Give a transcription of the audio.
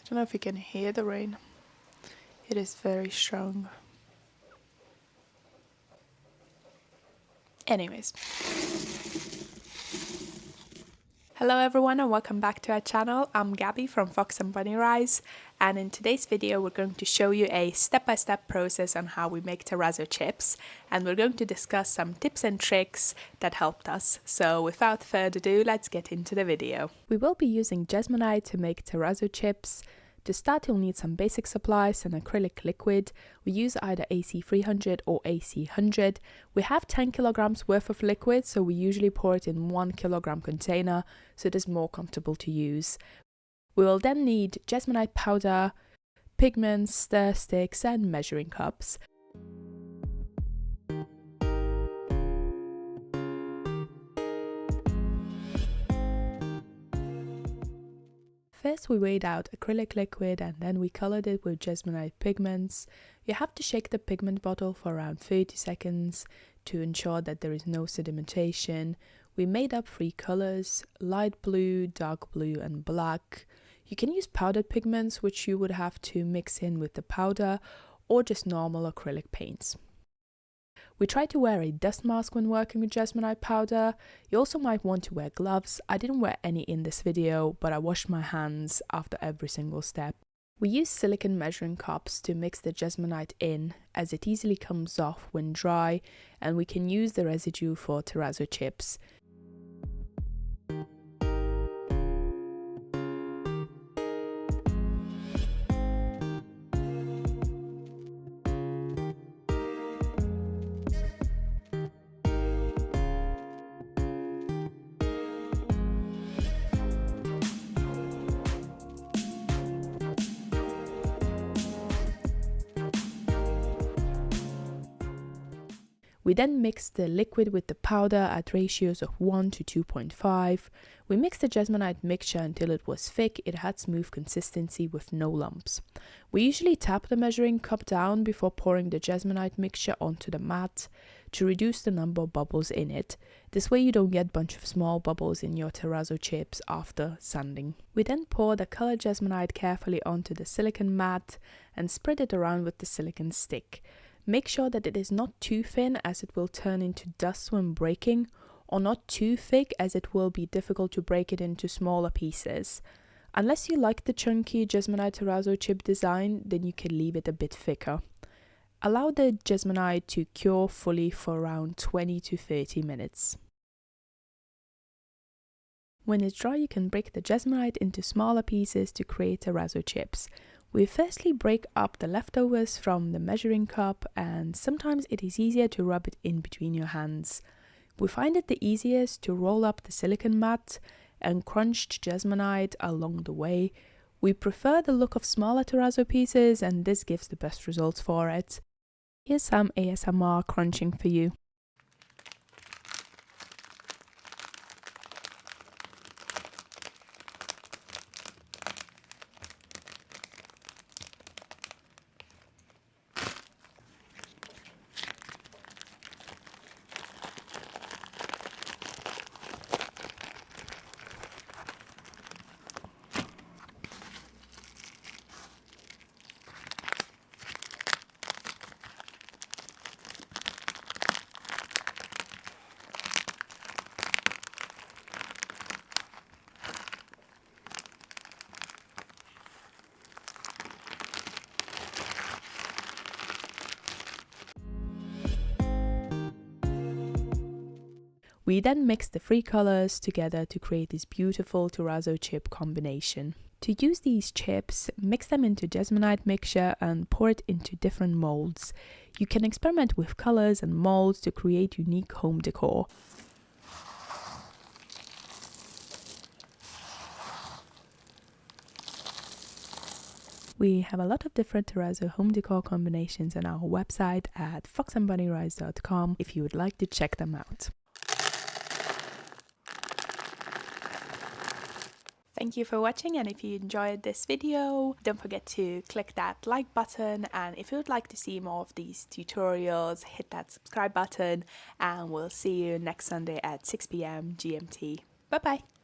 don't know if you can hear the rain. It is very strong. Anyways. Hello everyone and welcome back to our channel. I'm Gabby from Fox and Bunny Rise, and in today's video we're going to show you a step-by-step process on how we make terrazzo chips, and we're going to discuss some tips and tricks that helped us. So without further ado, let's get into the video. We will be using Jesmonite to make terrazzo chips. To start, you'll need some basic supplies, an acrylic liquid. We use either AC300 or AC100. We have 10 kilograms worth of liquid, so we usually pour it in 1 kilogram container, so it is more comfortable to use. We will then need Jesmonite powder, pigments, stir sticks and measuring cups. First we weighed out acrylic liquid and then we colored it with Jesmonite pigments. You have to shake the pigment bottle for around 30 seconds to ensure that there is no sedimentation. We made up 3 colors: light blue, dark blue and black. You can use powdered pigments, which you would have to mix in with the powder, or just normal acrylic paints. We try to wear a dust mask when working with Jesmonite powder. You also might want to wear gloves. I didn't wear any in this video, but I washed my hands after every single step. We use silicone measuring cups to mix the Jesmonite in, as it easily comes off when dry, and we can use the residue for terrazzo chips. We then mix the liquid with the powder at ratios of 1 to 2.5. We mixed the Jesmonite mixture until it was thick. It had smooth consistency with no lumps. We usually tap the measuring cup down before pouring the Jesmonite mixture onto the mat to reduce the number of bubbles in it. This way you don't get a bunch of small bubbles in your terrazzo chips after sanding. We then pour the colored Jesmonite carefully onto the silicone mat and spread it around with the silicone stick. Make sure that it is not too thin, as it will turn into dust when breaking, or not too thick, as it will be difficult to break it into smaller pieces. Unless you like the chunky Jesmonite terrazzo chip design, then you can leave it a bit thicker. Allow the Jesmonite to cure fully for around 20 to 30 minutes. When it's dry, you can break the Jesmonite into smaller pieces to create terrazzo chips. We firstly break up the leftovers from the measuring cup, and sometimes it is easier to rub it in between your hands. We find it the easiest to roll up the silicone mat and crunch Jesmonite along the way. We prefer the look of smaller terrazzo pieces, and this gives the best results for it. Here's some ASMR crunching for you. We then mix the 3 colors together to create this beautiful terrazzo chip combination. To use these chips, mix them into Jesmonite mixture and pour it into different molds. You can experiment with colors and molds to create unique home decor. We have a lot of different terrazzo home decor combinations on our website at foxandbunnyrise.com if you would like to check them out. Thank you for watching, and if you enjoyed this video, don't forget to click that like button, and if you would like to see more of these tutorials, hit that subscribe button, and we'll see you next Sunday at 6 p.m. GMT. Bye bye!